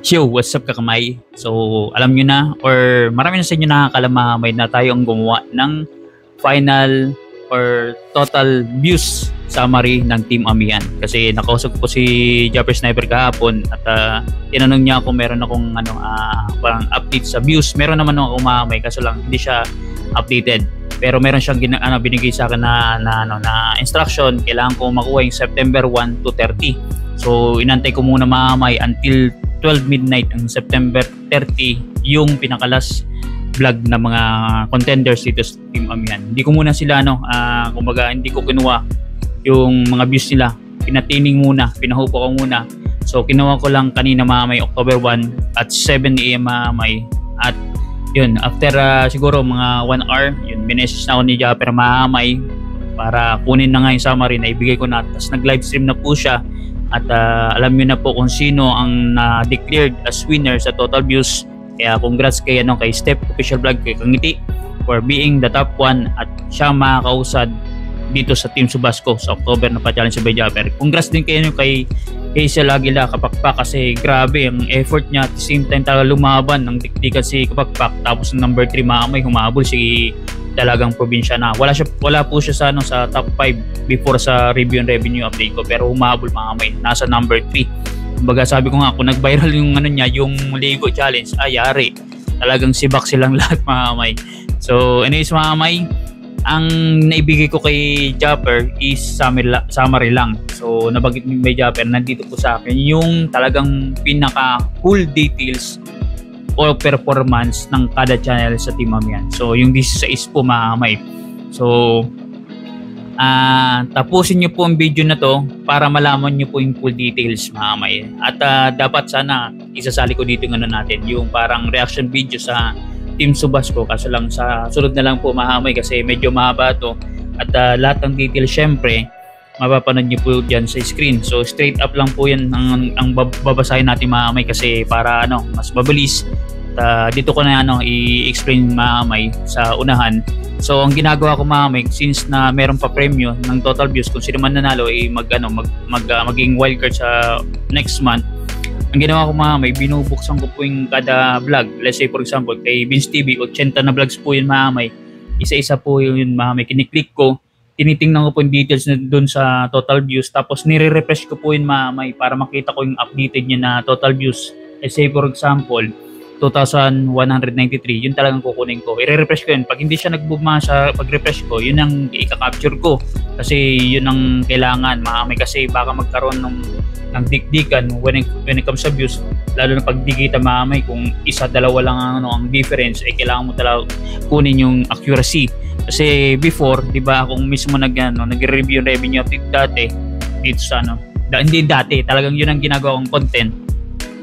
Yo, what's up kakamay? So, alam nyo na or marami na sa inyo nakakalamay na tayo ang gumawa ng final or total views summary ng Team Amihan. Kasi nakausap ko si Japper Sniper kahapon at tinanong niya kung meron akong parang update sa views. Meron naman akong umamay kaso lang hindi siya updated. Pero meron siyang binigay sa akin na instruction. Kailangan ko makuha yung September 1 to 30. So, inantay ko muna mamay until 12 midnight ng September 30 yung pinakalas vlog ng mga contenders dito sa Team Amihan. Hindi ko muna sila kumbaga hindi ko kinuha yung mga views nila. Pinatining muna, pinahupo ko muna. So kinuha ko lang kanina mamay October 1 at 7 AM mamay. At yun, after siguro mga 1 hour, yun, minessage na ako ni Japper mamay para kunin na nga yung summary na ibigay ko na. Tapos nag-live stream na po siya. At alam niyo na po kung sino ang na-declared as winner sa total views. Kaya congrats kay Step Official Vlog, kay Kangiti for being the top 1 at siya makakausad dito sa Team Subasco sa October na pa-challenge sa Japper. Congrats din kayo kay Hazel Aguila Kapakpak kasi grabe ang effort niya at the same time talaga lumaban ng dikdikan si Kapakpak. Tapos ng number 3 mamay humabol si talagang probinsya na. Wala po siya sa top 5 before sa review and revenue update ko, pero humabol mamay nasa number 3. Kumbaga sabi ko nga kung nag-viral yung yung Lego challenge, yari. Talagang sibak silang lahat mamay. So anyways mamay, ang naibigay ko kay Japper is summary lang. So nabanggit ni Japper, nandito po sa akin yung talagang pinaka full details o performance ng kada channel sa Team Amihan. So yung 16 po mamay. So tapusin nyo po ang video na to para malaman nyo po yung full details mamay. At dapat sana isasali ko dito yung natin, yung parang reaction video sa Team Subasco. Kaso lang sa sunod na lang po mahamay kasi medyo mahaba to. At lahat ng details syempre mapapanood nyo po dyan sa screen. So straight up lang po yan ang babasahin natin mahamay kasi para mas mabilis. Dito ko na i-explain mahamay sa unahan. So ang ginagawa ko mahamay, since na meron pa premyo ng total views, kung sino man nanalo maging wildcard sa next month. Ang ginawa ko mahamay, binubuksan ko po yung kada vlog. Let's say for example kay Vince TV, 80 na vlogs po yun mahamay. Isa-isa po yun mahamay. Kiniklik ko, tinitingnan ko po yung details na doon sa total views, tapos nire-refresh ko po yun mahamay para makita ko yung updated niya na total views. Let's say for example 2,193, yun talagang kukunin ko. I-refresh ko yun. Pag hindi siya nagbuma sa pag-refresh ko, yun ang i-capture ko. Kasi yun ang kailangan. Maamay kasi baka magkaroon ng dikdikan when it comes sa views. Lalo na pag di kita maamay, kung isa, dalawa lang ang difference, kailangan mo talaga kunin yung accuracy. Kasi before, di ba, kung mismo nag-review revenue update dati, dito sa hindi dati, talagang yun ang ginagawa kong content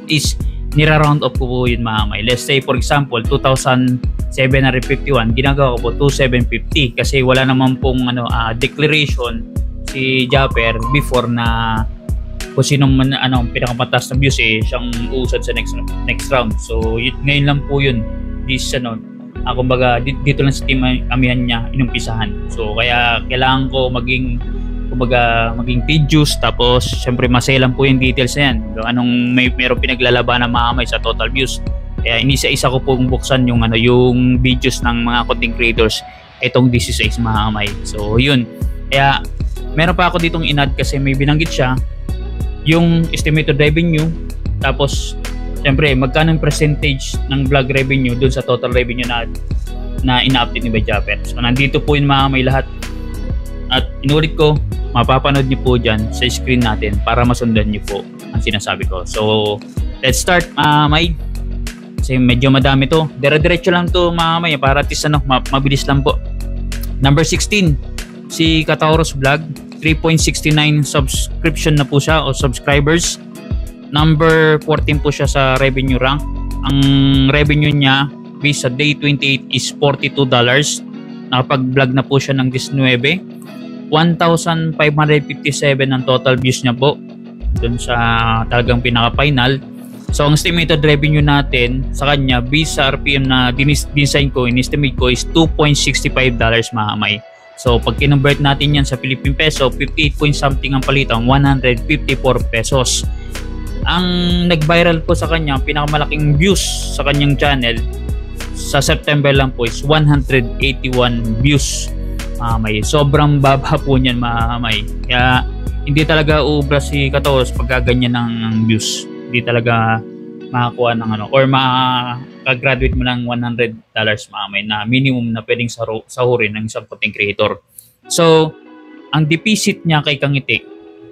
is nira-round up ko po yun mamay. Let's say for example 2,751, ginagawa ko po 2,750 kasi wala naman pong declaration si Japper before na kung sino man pinakapatas na views siyang uusad sa next round. So ngayon lang po yun kumbaga dito lang sa Team Amihan niya inumpisahan. So kaya kailangan ko maging tedious, tapos syempre masaya lang po yung details na yan. Anong meron pinaglalaban na maamay sa total views. Kaya inisa-isa ko pong buksan yung videos ng mga content creators itong 16 maamay. So yun. Kaya meron pa ako ditong in-add kasi may binanggit siya yung estimated revenue, tapos syempre magkano yung percentage ng vlog revenue dun sa total revenue na ina-update ni Japper. So nandito po yung maamay lahat. At inulit ko, mapapanood niyo po dyan sa screen natin para masundan niyo po ang sinasabi ko. So, let's start mamay. Kasi medyo madami to. Dire-diretso lang to mamay para at least mabilis lang po. Number 16, si Kataurus Vlog. 3.69 subscription na po siya o subscribers. Number 14 po siya sa revenue rank. Ang revenue niya based sa day 28 is $42. Nakapag-vlog na po siya ng 19. 1,557 ang total views niya po dun sa talagang pinaka-final. So ang estimated revenue natin sa kanya based sa RPM na design ko, in-estimate ko is $2.65 mahamay. So pag kinonvert natin yan sa Philippine peso, 58 point something ang palitan, 154 pesos. Ang nag-viral po sa kanya, pinakamalaking views sa kanyang channel sa September lang po is 181 views. May sobrang baba po niyan, may. Kaya hindi talaga ubra si Katoros pag ganyan ng views. Hindi talaga makakuha ng or maka-graduate mo ng $100 may na minimum na pwedeng sahurin ng isang content creator. So, ang deficit niya kay Kangiti.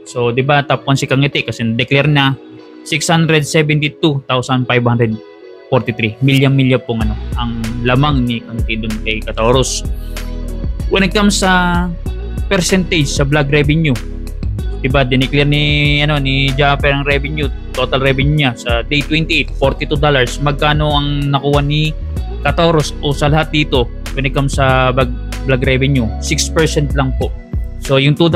So, 'di ba top 1 si Kangiti kasi declare na 672,543 milya pong ang lamang ni Kangiti doon kay Katoros. When it comes sa percentage sa vlog revenue, diba dineclare ni Japper ang revenue, total revenue niya sa day 28, $42. Magkano ang nakuha ni Katoros o sa lahat dito when it comes sa vlog revenue? 6% lang po. So yung $2,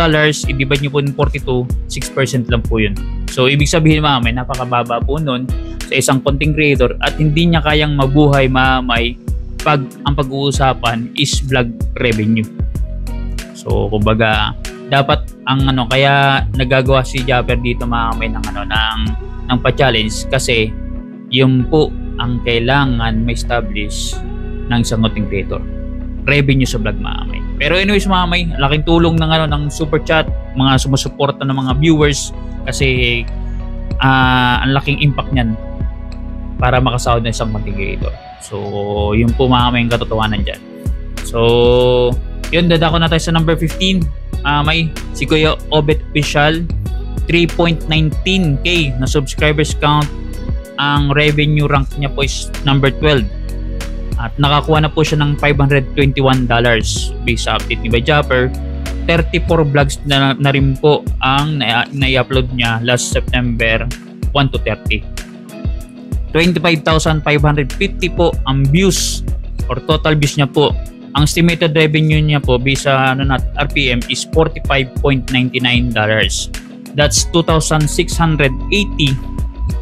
i-divide nyo po ng 42, 6% lang po yun. So ibig sabihin may napakababa po nun sa isang content creator at hindi niya kayang mabuhay pag ang pag-uusapan is vlog revenue. So kumbaga dapat ang kaya nagagawa si Japper dito ng pa-challenge kasi yun po ang kailangan ma-establish ng isang content creator, revenue sa vlog Pero anyways laking tulong ng super chat, mga sumusuporta ng mga viewers kasi ang laking impact niyan para makasahod ng isang content creator. So yun po yung katotohanan dyan. So yun, dadako na tayo sa number 15. Si Kuya Obet Official, 3.19k na subscribers count. Ang revenue rank niya po is number 12 at nakakuha na po siya ng $521 based sa update ni Japper. 34 vlogs na rin po ang na-upload niya last September 1 to 30. 25,550 po ang views or total views niya po. Ang estimated revenue niya po based sa RPM is $45.99. That's 2,680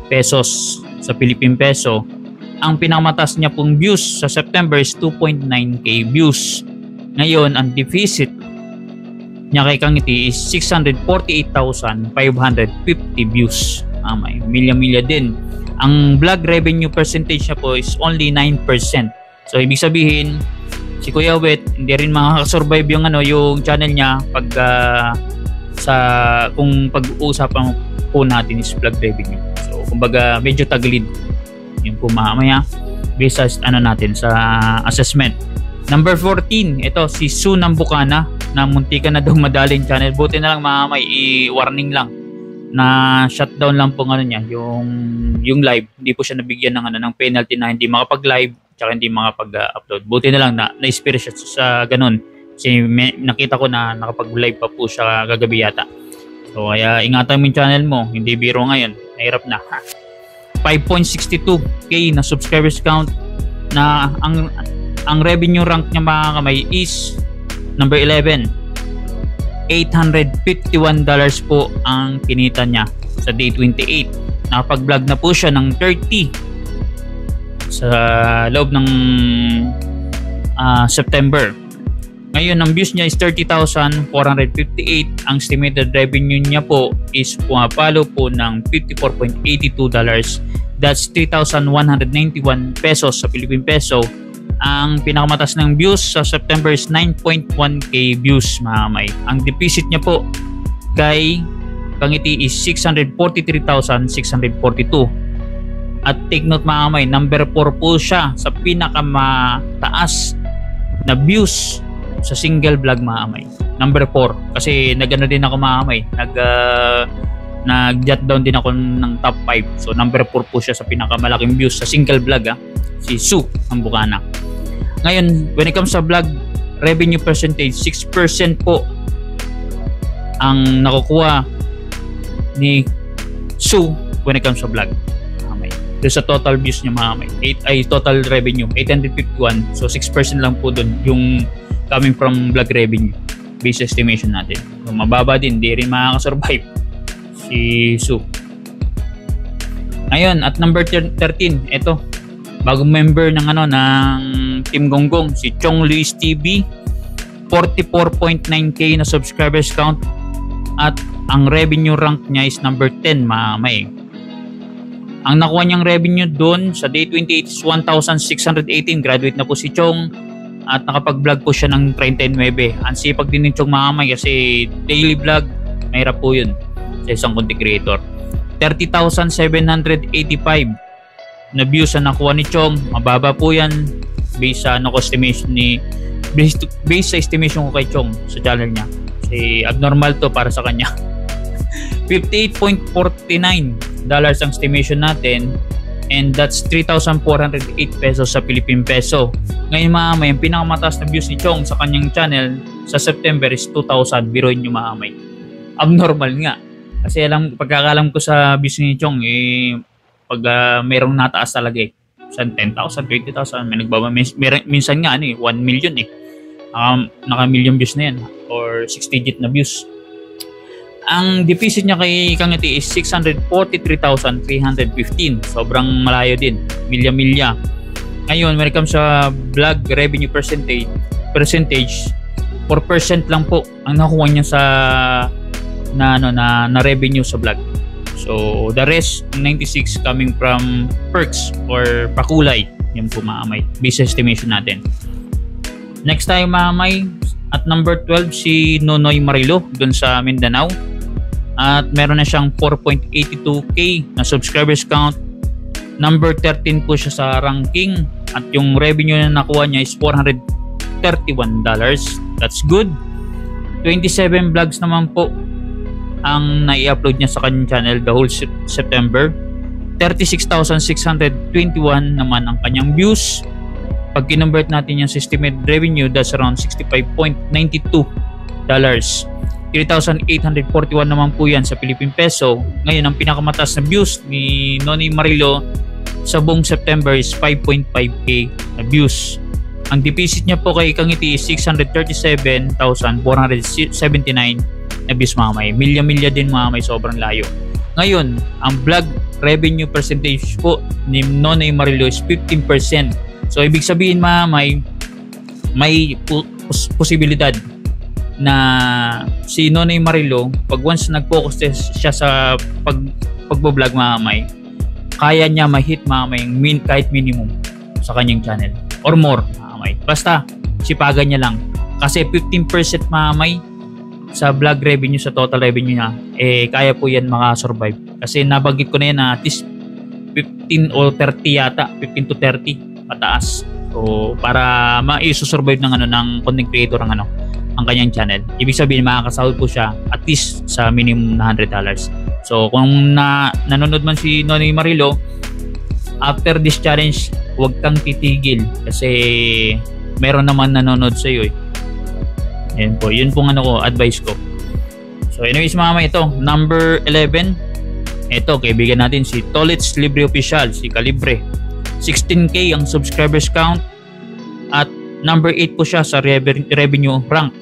pesos sa Philippine peso. Ang pinakamatas niya pong views sa September is 2.9k views. Ngayon, ang deficit niya kay Kangiti is 648,550 views. May milya din. Ang vlog revenue percentage niya po is only 9%. So ibig sabihin si Kuya Wet hindi rin makaka-survive yung yung channel niya pag kung pag-uusapan po natin is vlog revenue. So kumbaga medyo tagilid yung po mamaya based sa natin sa assessment. Number 14, ito si Sue Nambukana na muntikan na daw madaling channel. Buti na lang i-warning lang na shutdown lang po niya yung live. Hindi po siya nabigyan ng penalty na hindi makapag-live tsaka hindi makapag-upload. Buti na lang na-inspire siya sa ganun. Kasi nakita ko na nakapag-live pa po siya kagabi yata. So kaya ingatan mo yung channel mo, hindi biro ngayon. Nahirap na. 5.62k na subscribers count na ang revenue rank niya mga kamay is number 11. $851 po ang kinita niya sa day 28. Nakapag-vlog na po siya ng 30 sa loob ng September. Ngayon, ang views niya is 30,458. Ang estimated revenue niya po is pumapalo po ng $54.82. That's 3,191 pesos sa Philippine peso. Ang pinakamatas ng views sa September is 9.1k views mga kamay. Ang deficit niya po kay Kangiti is 643,642. At take note mga kamay, number 4 po siya sa pinakamataas na views sa single vlog mga kamay. Number 4. Kasi nag-ano din ako mga kamay. Nag-jot down din ako ng top 5. So number 4 po siya sa pinakamalaking views sa single vlog si Sue Nambukana. Ngayon, when it comes sa vlog revenue percentage, 6% po ang nakukuha ni Sue when it comes sa vlog. Sa total views niya mga kamay. Total revenue, 851. So 6% lang po doon yung coming from vlog revenue based estimation natin. So, mababa din, di rin makakasurvive si Sue. Ngayon, at number 13, ito, bagong member ng Team Gonggong, si Chong Luis TV, 44.9k na subscribers count at ang revenue rank niya is number 10 mga kamay. Ang nakuha niyang revenue doon sa day 28 is 1,618. Graduate na po si Chong at nakapag-vlog po siya ng 39. Ang sipag din ni Chong mga kamay kasi daily vlog, mahirap po yun sa isang content creator. 30,785 na views na nakuha ni Chong. Mababa po yan based sa estimation based sa estimation ko kay Chong sa channel niya. Kasi abnormal to para sa kanya. $58.49 ang estimation natin, and that's 3,408 pesos sa Philippine peso. Ngayon mga yung pinakamataas na views ni Chong sa kanyang channel sa September is 2,000. Biruin nyo mga kamay. Abnormal nga. Kasi pagkakalam ko sa views ni Chong, pag merong nataas talaga sa 10,000, 20,000, may nagbaba. Minsan nga 1 million naka-million views na yan or 6 digit na views. Ang deficit niya kay Kangiti is 643,315. Sobrang malayo din. Milya-milya. Ngayon, when it comes sa vlog revenue percentage, 4% lang po ang nakuha niya sa na revenue sa vlog. So, the rest, 96 coming from perks or pakulay. Yan po maamay. Base estimation natin. Next tayo maamay. At number 12, si Nonoy Marilo dun sa Mindanao. At meron na siyang 4.82k na subscribers count. Number 13 po siya sa ranking. At yung revenue na nakuha niya is $431. That's good. 27 vlogs naman po ang nai-upload niya sa kanyang channel the whole September. 36,621 naman ang kanyang views. Pag kinonvert natin yung estimated revenue, that's around $65.92. 3,841 naman po yan sa Philippine peso. Ngayon, ang pinakamataas na views ni Noni Marilo sa buong September is 5.5k na views. Ang deficit niya po kay Kangiti is 637,479 na views mga may. Milya-milya din mga may, sobrang layo. Ngayon, ang vlog revenue percentage po ni Noni Marilo is 15%. So, ibig sabihin mga may posibilidad na si Nonoy Marilo, pag once nag-focus siya sa pag-vlog mga may, kaya niya ma-hit mga may kahit minimum sa kanyang channel or more mga may. Basta sipagan niya lang kasi 15% mga may sa vlog revenue, sa total revenue niya, kaya po yan makasurvive kasi nabanggit ko na yan na at least 15 o 30 yata, 15 to 30 pataas. So para ma-survive ng content creator ang kanyang channel. Ibig sabihin makakasahod po siya at least sa minimum na $100. So kung nanonood man si Nonoy Marilo, after this challenge, huwag kang titigil kasi meron naman nanonood sa iyo. Yan po, yun pong advice ko. So anyways mga may, ito number 11. Ito kaibigan natin si Tolits Libre Official, si Calibre. 16k ang subscribers count at number 8 po siya sa revenue rank.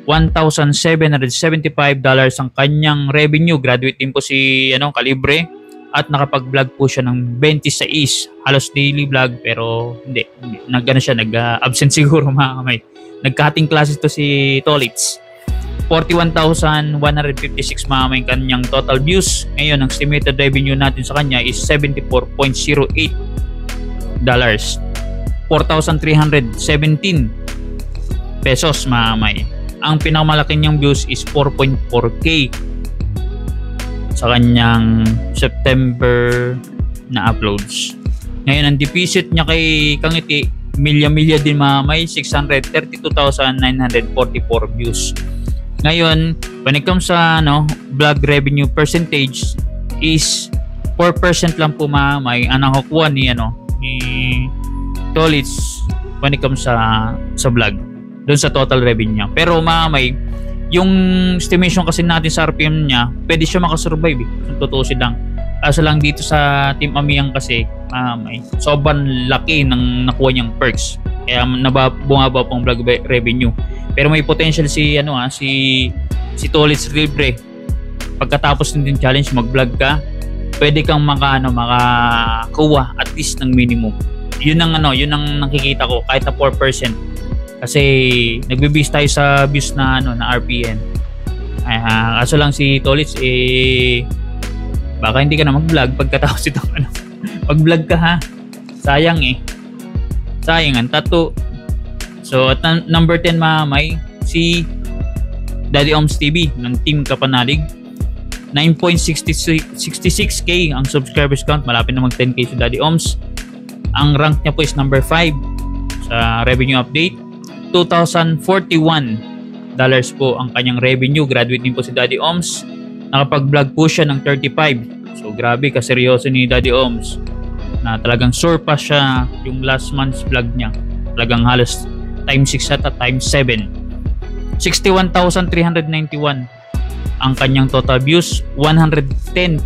$1,775 ang kanyang revenue. Graduate din po si Calibre at nakapag-vlog po siya ng 26. Halos daily vlog pero hindi. Nag-absent siguro mga kamay. Nag-cutting classes to si Tolits. 41,156 mga may kanyang total views. Ngayon, ang estimated revenue natin sa kanya is $74.08. 4,317 pesos mga may. Ang pinakamalaki niyang views is 4.4k sa kanyang September na uploads. Ngayon, ang deficit niya kay Kangiti, milya-milya din mga may, 632,944 views. Ngayon, when it comes sa vlog revenue percentage is 4% lang po mga may ang nakukuha ni Tolits when it comes sa vlog doon sa total revenue niya. Pero mga may, yung estimation kasi natin sa RPM niya, pwede siya makasurvive kung tutusin lang. Kaso lang dito sa Team Amiyang kasi may sobrang laki ng nakuha niyang perks. Kaya bumaba pong vlog revenue. Pero may potential si Tolits Libre. Pagkatapos ng challenge, mag-vlog ka, pwede kang makakuha at least ng minimum. Yun ang nakikita ko kahit na 4%. Kasi nagbe-base tayo sa views na RPM. Kaso lang si Tolits Baka hindi ka na mag-vlog pagkatapos itong ano. Mag-vlog ka ha. Sayang eh. Sayang ang tattoo. So at number 10 mamay, si Daddy Oms TV ng Team Kapanalig. 9.66k ang subscribers count. Malapit na mag 10k si Daddy Oms. Ang rank niya po is number 5 sa revenue update. $2,041 po ang kanyang revenue. Graduate din po si Daddy Oms. Nakapag-vlog po siya ng 35. So grabe kaseryoso ni Daddy Oms na talagang surpass siya yung last month's vlog niya. Talagang halos times 6 at times 7. 61,391 ang kanyang total views. $110.50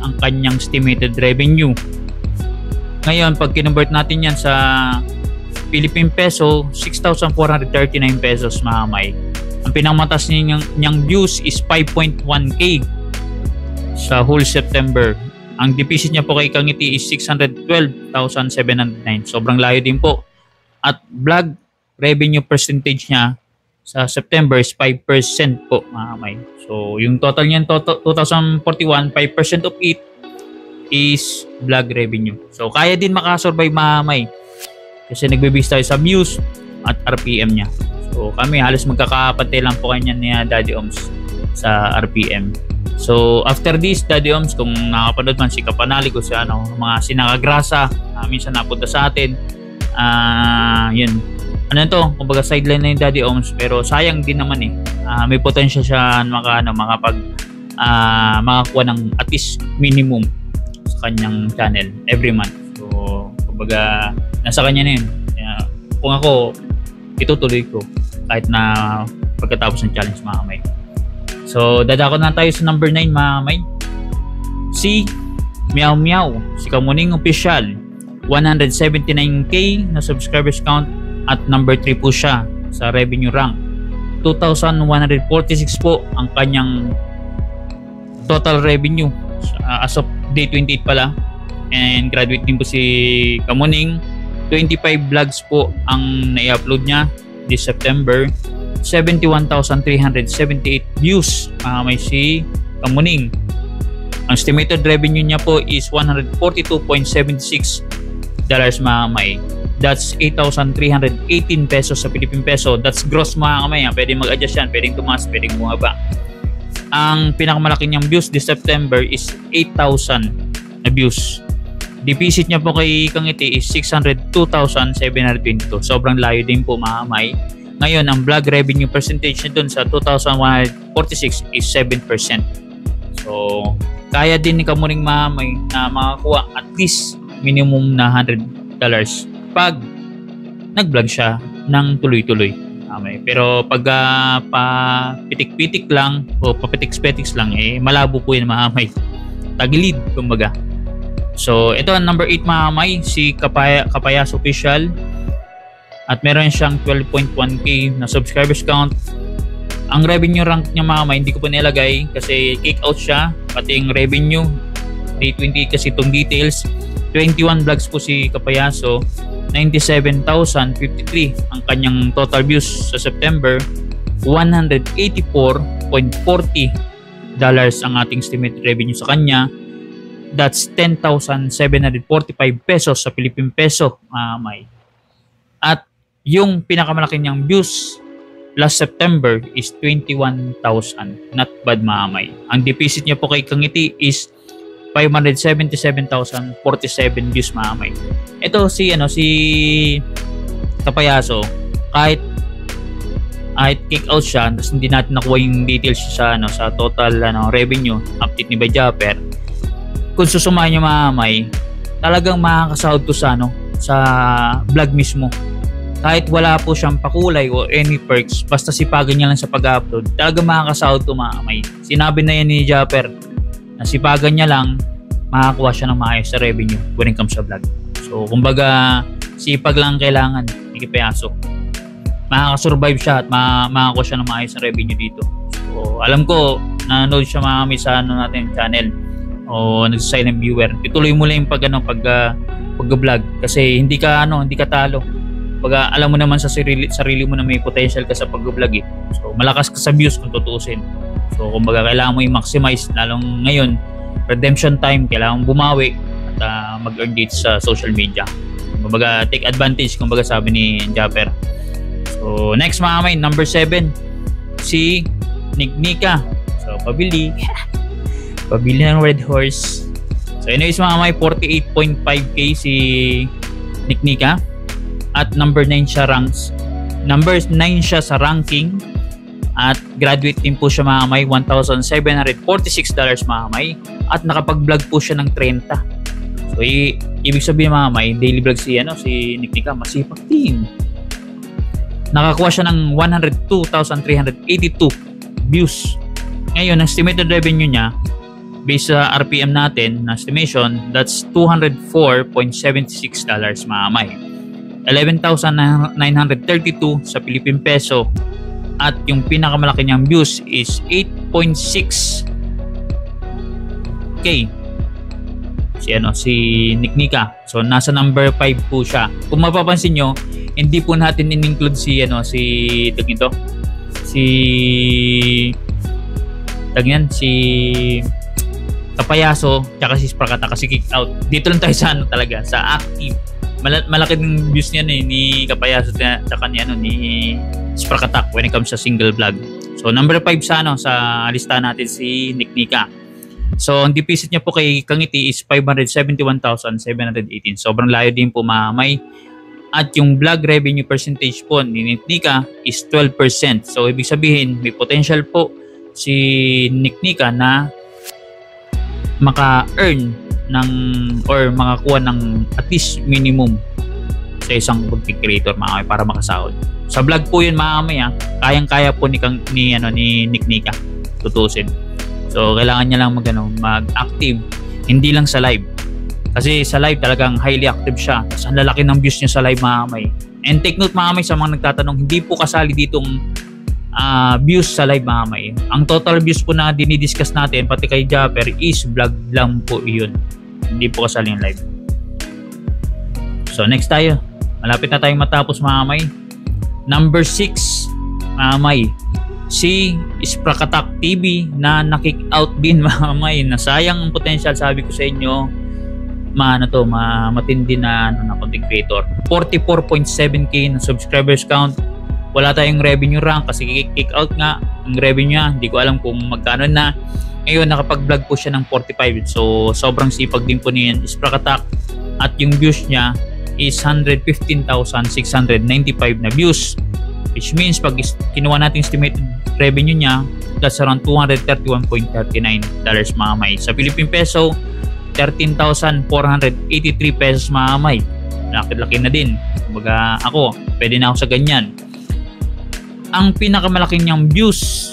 ang kanyang estimated revenue. Ngayon pag kinonvert natin yan sa Philippine peso, 6,439 pesos mamay. Ang pinakamatas niyang views is 5.1k sa whole September. Ang deficit niya po kay Kangiti is 612,709. Sobrang layo din po. At vlog revenue percentage niya sa September is 5% po mamay. So yung total niyan 2041, 5% of it is vlog revenue. So kaya din makasurvive mamay kasi nagbe-base tayo sa views at RPM niya. So kami halos magkakapatid lang po kanya ni Daddy Oms sa RPM. So after this Daddy Oms, kung nakapanood man si Kapanalig o si mga sinakagrasa minsan napunta sa atin, yun ano to, kumbaga sideline na yung Daddy Oms, pero sayang din naman eh. May potential siya makakuha ng at least minimum sa kanyang channel every month. So kumbaga nasa kanya na yun. Kung ako, itutuloy ko kahit na pagkatapos ng challenge mga kamay. So dadako na tayo sa number 9 mga kamay. Si Meow Meow, si Kamuning Official, 179k na subscribers count at number 3 po siya sa revenue rank. 2,146 po ang kanyang total revenue as of day 28 pala. And graduate din po si Kamuning. 25 vlogs po ang na-upload niya this September. 71,378 views may si Kamuning. Ang estimated revenue niya po is $142.76 mga kamay. That's 8,318 pesos sa Philippine peso. That's gross mga kamay. Pwede mag-adjust yan, pwedeng tumaas, pwedeng bumaba. Ang pinakamalaki niyang views this September is 8,000 na views. Deficit niya po kay Kangiti is 602,722. Sobrang layo din po mga kamay. Ngayon, ang vlog revenue percentage niya dun sa 2,146 is 7%. So, kaya din ni Kamuning mga kamay na makakuha at least minimum na $100 pag nag-vlog siya ng tuloy-tuloy. Pero pag pitik-pitik lang o papitik-petiks lang, malabo po yun mga kamay. Tagilid, kumbaga. So, ito ang number 8 mga kamay, si Kapayas Official. At meron siyang 12.1k na subscribers count. Ang revenue rank niya mga kamay, hindi ko po nilagay kasi kick out siya. Pati yung revenue, day 28 kasi itong details. 21 vlogs po si Kapayaso. 97,053 ang kanyang total views sa September. $184.40 ang ating estimated revenue sa kanya. That's 10,745 pesos sa Philippine peso, may. At yung pinakamalaki niyang views last September is 21,000. Not bad, may. Ang deficit niya po kay Kangiti is 577,047 views, may. Ito si Kapayaso, kahit kick out siya, tapos hindi natin nakuha yung details sa total revenue update ni Bajaper. Kung susumahin nyo mga kamay, talagang makakasahod to sa vlog mismo. Kahit wala po siyang pakulay o any perks, basta sipagan niya lang sa pag-upload, talagang makakasahod to mga kamay. Sinabi na yan ni Japper na sipagan niya lang, makakuha siya ng maayos sa revenue when it comes sa vlog. So kumbaga, sipag lang kailangan ni Kapayaso. Makakasurvive siya at makakuha siya ng maayos na revenue dito. So alam ko, nanonood siya mga kamay sa natin channel o nagsa-silent viewer. Ituloy mo lang yung pag-vlog kasi hindi ka talo. Pag alam mo naman sa sarili mo na may potential ka sa pag-vlog So malakas ka sa views kung tutuusin. So kumbaga kailangan mo i-maximize, lalong ngayon redemption time, kailangan mo bumawi at mag-earn dito sa social media. Kumbaga take advantage, kumbaga sabi ni Japper. So next mga kamay, number 7, si Niknika. So pabili ng Red Horse. So anyways mga kamay, 48.5k si Niknika at number 9 siya sa ranking. At graduate din po siya mga kamay, $1,746 mga kamay, at nakapag-vlog po siya ng 30. So ibig sabihin mga kamay, daily vlog si Niknika, masipag din. Nakakuha siya ng 102,382 views. Ngayon, ang estimated revenue niya based sa RPM natin na estimation, that's $204.76 mga kamay. 11,932 sa Philippine peso. At yung pinakamalaki niyang views is 8.6k. Si Niknika. So nasa number 5 po siya. Kung mapapansin nyo, hindi po natin in-include si Kapayaso tsaka si Sprakata kasi kick out. Dito lang tayo sa talaga, sa active. Malaki ng views niya ni Kapayaso tsaka ni Sprakata when it comes sa single vlog. So number 5 sa listahan natin si Niknika. So ang deposit niya po kay Kangiti is 571,718. Sobrang layo din po mga kamay. At yung vlog revenue percentage po ni Niknika is 12%. So ibig sabihin may potential po si Niknika na maka-earn or makakuha ng at least minimum sa isang content creator mga kamay para makasahod. Sa vlog po yun mga kamay, kayang-kaya po ni Niknika tutusin. So kailangan niya lang mag-active, hindi lang sa live. Kasi sa live talagang highly active siya. Tapos ang lalaki ng views niya sa live mga kamay. And take note mga kamay sa mga nagtatanong, hindi po kasali ditong views sa live mga kamay. Ang total views po na dinidiscuss natin pati kay Japper is vlog lang po yun. Hindi po kasali yung live. So next tayo. Malapit na tayong matapos mga kamay. Number 6 mga kamay, si Sprakatak TV na na-kick out din mga kamay. Nasayang ang potential, sabi ko sa inyo. Matindi na content creator. 44.7k na subscribers count. Wala tayong revenue rank kasi kick out nga. Ang revenue niya, hindi ko alam kung magkano na. Ngayon nakapag-vlog po siya ng 45. So sobrang sipag din po niyan Sprakatak. At yung views niya is 115,695 na views, which means pag kinuha natin estimated revenue niya, that's around $231.39 mga kamay. Sa Philippine peso, 13,483 pesos mga kamay. Laki-laki na din. Kumbaga ako, pwede na ako sa ganyan. Ang pinakamalaki niyang views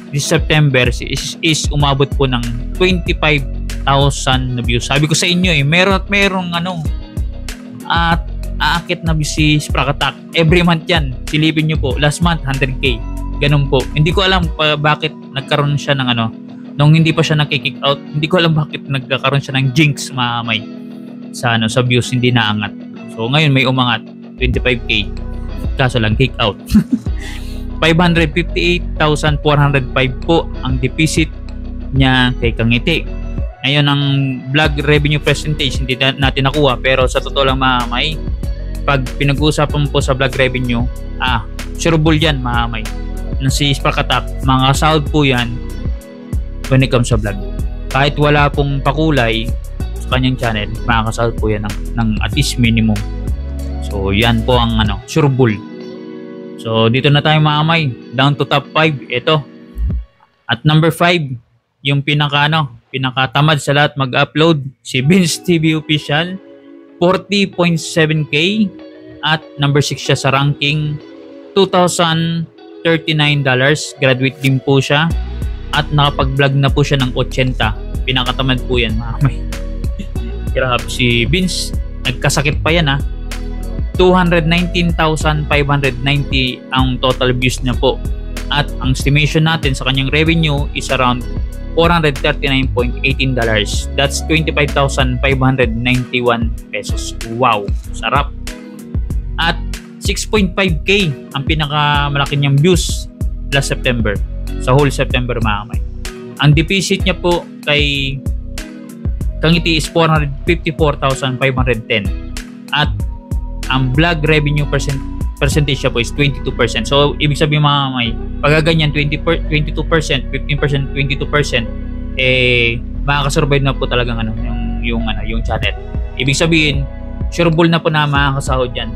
this September is umabot po ng 25,000 na views. Sabi ko sa inyo merong at aakit na si Sprakatak every month yan. Silipin nyo po, last month 100k, ganun po. Hindi ko alam bakit nagkaroon siya ng nung hindi pa siya nakikick out, hindi ko alam bakit nagkakaroon siya ng jinx mga kamay sa views, hindi naangat. So ngayon may umangat 25k, kaso lang kick out. 558,405 po ang deposit niya kay Kangiti. Ngayon ang vlog revenue percentage hindi natin nakuha, pero sa totoo lang mga kamay, pag pinag-uusapan po sa vlog revenue, sureable yan mga kamay. Si Sprakatak, mga sahod po yan when it comes sa vlog. Kahit wala pong pakulay sa kanyang channel, makakasahod po yan ng at least minimum. So yan po ang sureable. So dito na tayo mga kamay, down to top 5. Ito. At number 5, yung pinakatamad sa lahat mag-upload, si Vince TV Official, 40.7k. At number 6 siya sa ranking, $2,039. Graduate din po siya. At nakapag-vlog na po siya ng 80. Pinakatamad po yan mga kamay. Grabe si Vince, nagkasakit pa yan 219,590 ang total views niya po. At ang estimation natin sa kanyang revenue is around $439.18. That's 25,591 pesos. Wow, sarap. At 6.5k ang pinakamalaki niyang views last September. Sa whole September mga kamay. Ang deficit niya po kay Kangiti is 454,510 at ang vlog revenue percentage siya po is 22%. So ibig sabihin mga may pagaganyan 22%, 15%, 22%, makakasurvive na po talagang yung channel. Ibig sabihin sureable na po na makakasahod yan.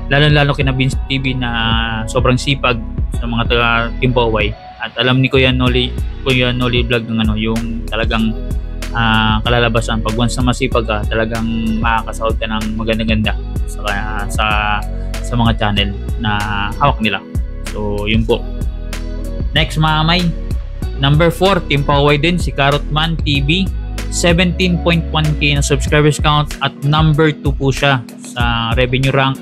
Lalo kina Vince TV na sobrang sipag sa mga taga Timbaway at alam ni Kuya Noli vlog ng yung talagang kalalabasan. Pag once na masipag ka, talagang makakasahod ka ng maganda-ganda sa mga channel na hawak nila. So yun po. Next mga may, number 4, Team Paway din, si Carrotman TV, 17.1k na subscribers count at number 2 po siya sa revenue rank.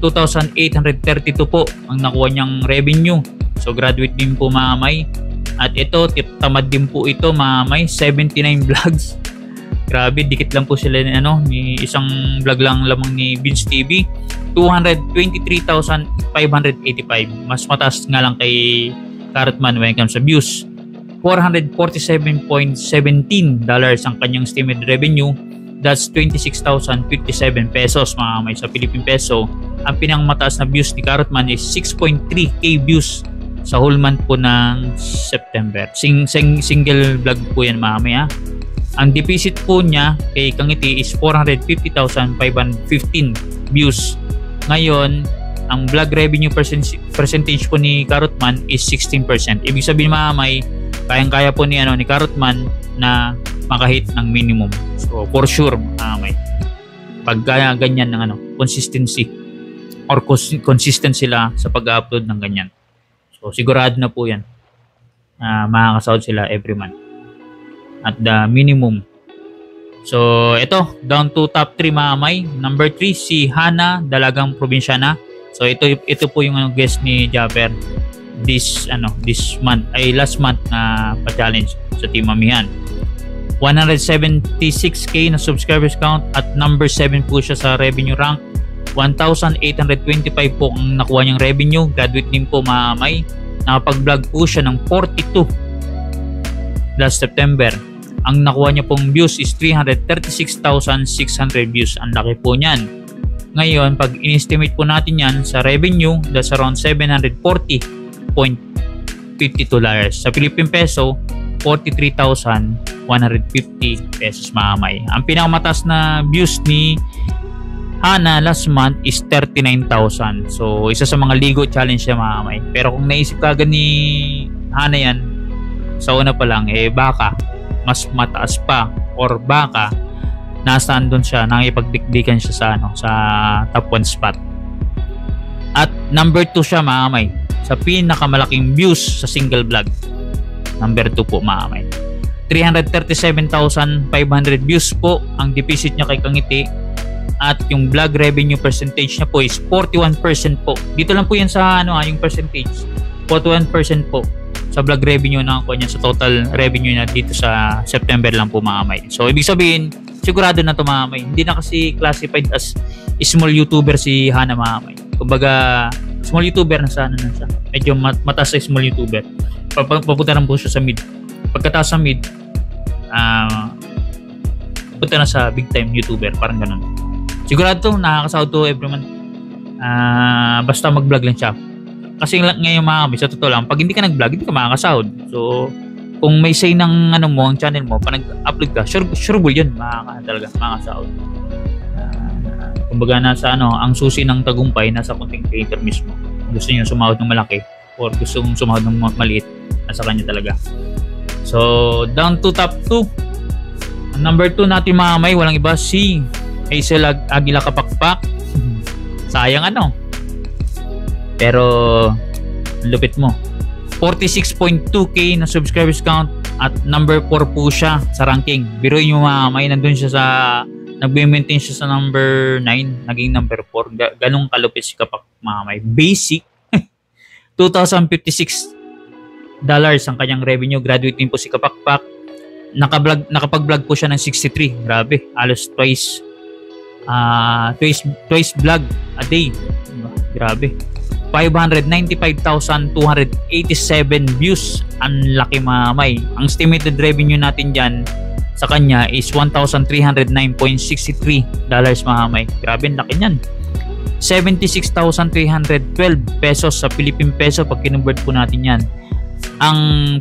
2,832 po ang nakuha niyang revenue. So graduate din po mga may. At ito, tamad din po ito mga may, 79 vlogs. Grabe, dikit lang po sila ni isang vlog lang lamang ni Vince TV. 223,585. Mas mataas nga lang kay Carrotman when it comes sa views. $447.17 ang kanyang estimated revenue. That's 26,057 pesos mga may sa Philippine peso. Ang pinangmataas na views ni Carrotman is 6.3k views sa whole month po ng September. Single vlog po yan mga may. Ang deficit po niya kay Kangiti is 450,515 views. Ngayon, ang vlog revenue percentage po ni Carrotman is 16%. Ibig sabihin mga may, kayang-kaya po ni Carrotman na makahit ng minimum. So for sure may pag ganyan ng consistency or consistent sila sa pag-upload ng ganyan. So sigurado na po yan makakasahod sila every month at the minimum. So ito, down to top 3 mga may. Number 3 si Hana Dalagang Probinsyana. So ito po yung guest ni Japper this month ay last month na pa-challenge sa Team Amihan. 176k na subscribers count at number 7 po siya sa revenue rank. 1,825 po ang nakuha niyang revenue. Graduate din po mga may. Nakapag-vlog po siya ng 42 last September. Ang nakuha niya pong views is 336,600 views. Ang laki po niyan. Ngayon, pag in-estimate po natin yan sa revenue, that's around $740.52. Sa Philippine peso, 43,150 pesos mga may. Ang pinakamataas na views ni Hana last month is 39,000. So isa sa mga Ligo challenge siya mga may. Pero kung naisip kagad ni Hana yan sa una pa lang, baka mas mataas pa or baka nasaan doon siya, nakipagdikdikan siya sa top 1 spot. At number 2 siya mga may sa pinakamalaking views sa single vlog. Number 2 po mga may. 337,500 views po ang deficit niya kay Kangiti. At yung vlog revenue percentage niya po is 41% po. Dito lang po yan sa yung percentage. 41% po sa vlog revenue na ako niya sa total revenue niya dito sa September lang po mga may. So ibig sabihin, sigurado na to mga may. Hindi na kasi classified as small YouTuber si Hana mga may. Kumbaga, small YouTuber na sana na siya. Medyo mataas sa small YouTuber. Papunta na po siya sa mid. Pagkataas sa mid, punta na sa big time YouTuber. Parang ganun. Sigurado to, nakakasahod to every month. Basta mag-vlog lang siya. Kasi ngayon mga kabis, sa totoo lang, pag hindi ka nag-vlog, hindi ka makakasahod. So, kung may say ng ang channel mo, pa nag-upload ka, sureable yun, makakasahod. Kumbaga nasa ang susi ng tagumpay, nasa content creator mismo. Gusto niyo sumahod ng malaki or gusto mong sumahod ng maliit, nasa kanya talaga. So, down to top 2. Number 2 natin mga may, walang iba si Hazel Aguila Kapakpak. Sayang pero lupit mo. 46.2k na subscribers count at number 4 po siya sa ranking. Biruin nyo mga may, nandun siya sa nag-maintain siya sa number 9, naging number 4. Ganong kalupit si Kapak mga may. Basic $2,056 ang kanyang revenue. Graduate din po si Kapakpak. Nakapag-vlog po siya ng 63. Grabe, halos twice vlog a day. Grabe. 595,287 views. Ang laki mga kamay. Ang estimated revenue natin dyan sa kanya is $1,309.63 mga kamay. Grabe, ang laki niyan. 76,312 pesos sa Philippine peso pag kinonvert po natin yan. Ang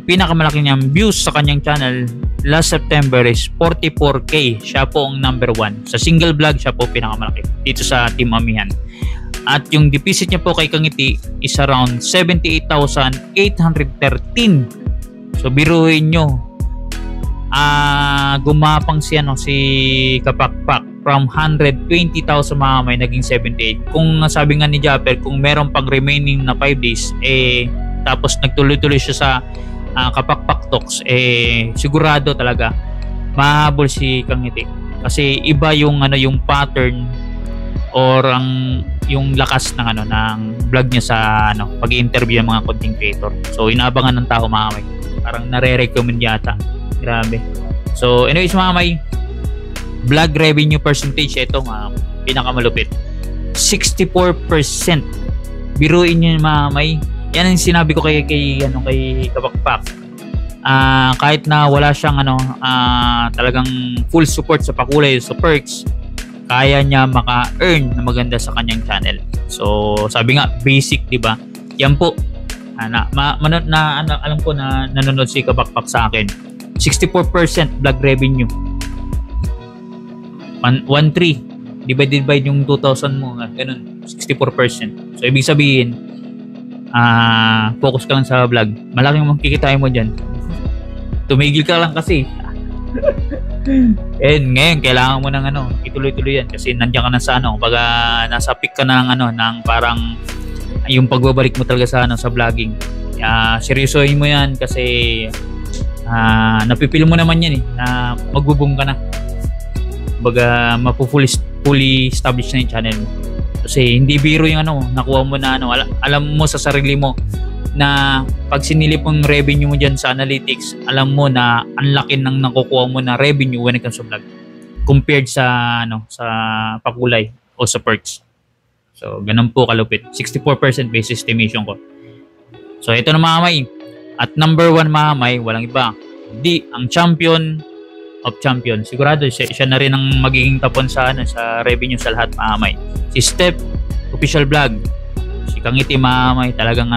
pinakamalaki niyang views sa kanyang channel last September is 44K. Siya po ang number 1. Sa single vlog, siya po pinakamalaki dito sa Team Amihan. At yung deposit niya po kay Kangiti is around 78,813. So biruin nyo, gumapang si Kapakpak from 120,000 mga may naging 78. Kung sabi nga ni Japper, kung meron pang remaining na 5 days tapos nagtuloy-tuloy siya sa Kapakpak Talks, sigurado talaga mahabol si Kangiti. Kasi iba yung yung pattern or yung lakas ng ng vlog niya sa pag-interview ng mga content creator. So inaabangan ng tao mga may. Parang nare-recommend yata. Grabe. So anyways mga may, vlog revenue percentage ito pinakamalupit. 64%. Biruin niyo mga may. Yan ang sinabi ko kay Kapakpak. Kahit na wala siyang talagang full support sa pakulay sa perks, kaya niya maka-earn na maganda sa kanyang channel. So, sabi nga, basic, di ba? Yan po. Alam ko na nanonood si Kapakpak sa akin. 64% vlog revenue. 1.3 divided by yung 2,000 mo. Ganun. 64%. So, ibig sabihin, focus ka lang sa vlog. Malaking makikitain mo dyan. Tumigil ka lang kasi. Ngayon kailangan mo ng ituloy-tuloy yan kasi nandiyan ka na sa pagka nasa peak ka na ng parang yung pagbabalik mo talaga sa vlogging. Seryosohin mo yan kasi napipil mo naman yan na magbubong ka na. Baga fully established na yung channel mo. Kasi hindi biro yung nakuha mo na alam mo sa sarili mo na pag sinilip yung revenue mo dyan sa analytics, alam mo na ang laki ng nakukuha mo na revenue when it comes to vlog compared sa sa pakulay o sa perks. So ganun po kalupit. 64% base estimation ko. So ito na mga may. At number 1 mga may, walang iba, ang champion of champions. Sigurado siya na rin ang magiging tapon sa sa revenue sa lahat mga may. Si Step Official Vlog, si Kangiti mga may, talagang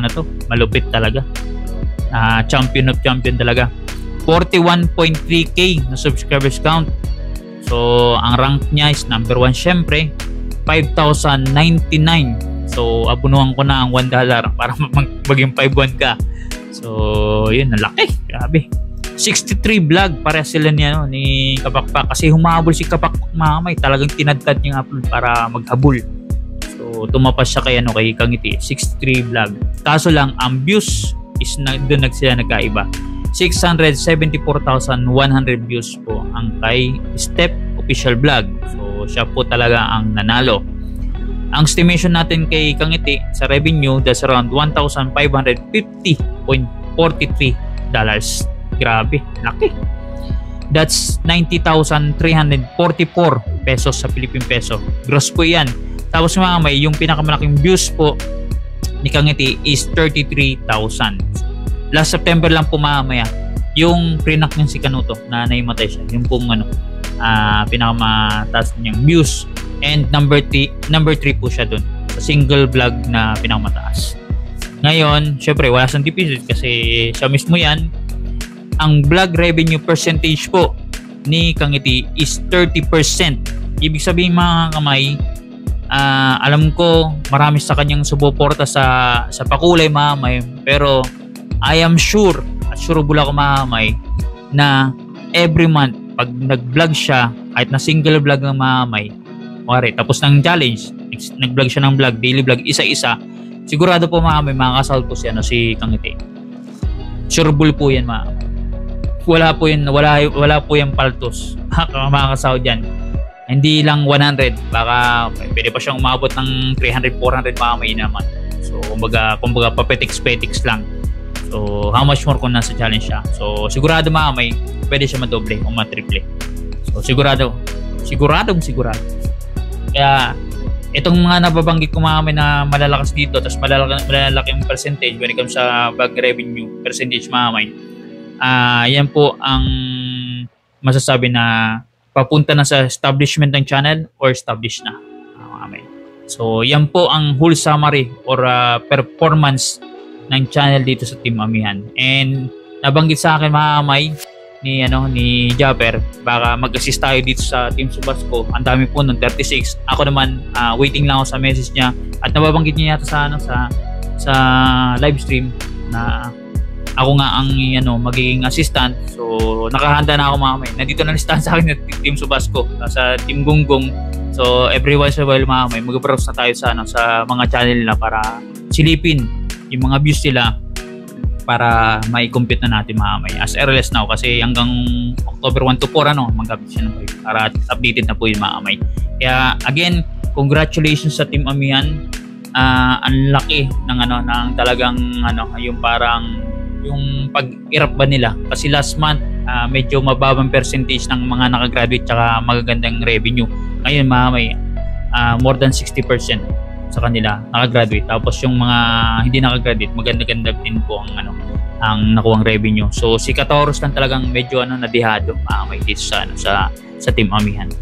malupit talaga. Champion of champion talaga. 41.3k na subscribers count. So ang rank niya is number 1 syempre, 5,099. So abunuhan ko na ang $1 para maging 5,1 ka. So yun, nalaki, grabe. 63 vlog para sila ni Kapakpak kasi humabol si Kapakpak mga may, talagang tinadtad niya upload para maghabol. So tumapas siya kay Kangiti, 63 vlog. Kaso lang ang views is doon sila nagkaiba. 674,100 views po ang kay Step Official Vlog. So siya po talaga ang nanalo. Ang estimation natin kay Kangiti sa revenue, that's around $1,550.43. Grabe, laki. That's 90,344 pesos sa Philippine peso. Gross po yan. Tapos mga may, yung pinakamalaking views po ni Kangiti is 33,000. Last September lang po mamaya, yung prenak niya si Kanuto na naimatay siya. Yung pong pinakamataas niyang views. And number 3 po siya dun. Sa single vlog na pinakamataas. Ngayon, syempre wala siyang deposit kasi siya mismo yan. Ang vlog revenue percentage po ni Kangiti is 30%. Ibig sabihin mga kamay, alam ko marami sa kanyang suporta sa pakulay mga kamay, pero I am sure at sureable ako mga kamay na every month pag nag-vlog siya, kahit na single vlog ng mga kamay, tapos ng challenge, nag-vlog siya ng vlog, daily vlog, isa-isa, sigurado po mga kamay, makakasahod po si Kangiti. Sureable po yan mga kamay. Wala po yan paltos. Makakasahod yan. Hindi lang 100, baka pwede pa siyang umabot ng 300, 400 mga kamay naman. So kumbaga papetiks-petiks lang. So how much more kung nasa challenge siya. So sigurado mga kamay, pwede siya madoble o matriple. So sigurado. Kaya Itong mga nababanggit ko mga may na malalakas dito, tapos malalaking percentage when it comes sa bag revenue percentage mga may, yan po ang masasabi na papunta na sa establishment ng channel or established na mga may. So yan po ang whole summary or performance ng channel dito sa Team Amihan. And nabanggit sa akin mga may ni Japper, baka mag-assist tayo dito sa Team Subasco. Ang dami po ng 36. Ako naman waiting lang ako sa message niya at nababanggit niya yata sa live stream na ako nga ang magiging assistant. So nakahanda na ako mga may. Nandito na listahan sa akin ng Team Subasco, sa Team Gunggong. So every once in a while mga may mag-browse na tayo sa mga channel nila para silipin yung mga views nila para mai-compute na natin mga may as early as now, kasi hanggang October 1 to 4 mag-update siya para updated na po yung mga may. Kaya again, congratulations sa Team Amihan. Ang laki ng ng talagang yung parang yung pag-irap ba nila, kasi last month medyo mababang percentage ng mga nakagraduate tsaka magagandang revenue. Ngayon mga may more than 60% sa kanila nakagraduate, tapos yung mga hindi nakagraduate maganda-ganda din po ang nakuhang revenue. So si Kataurus lang talagang medyo nadihado may dito sa Team Amihan.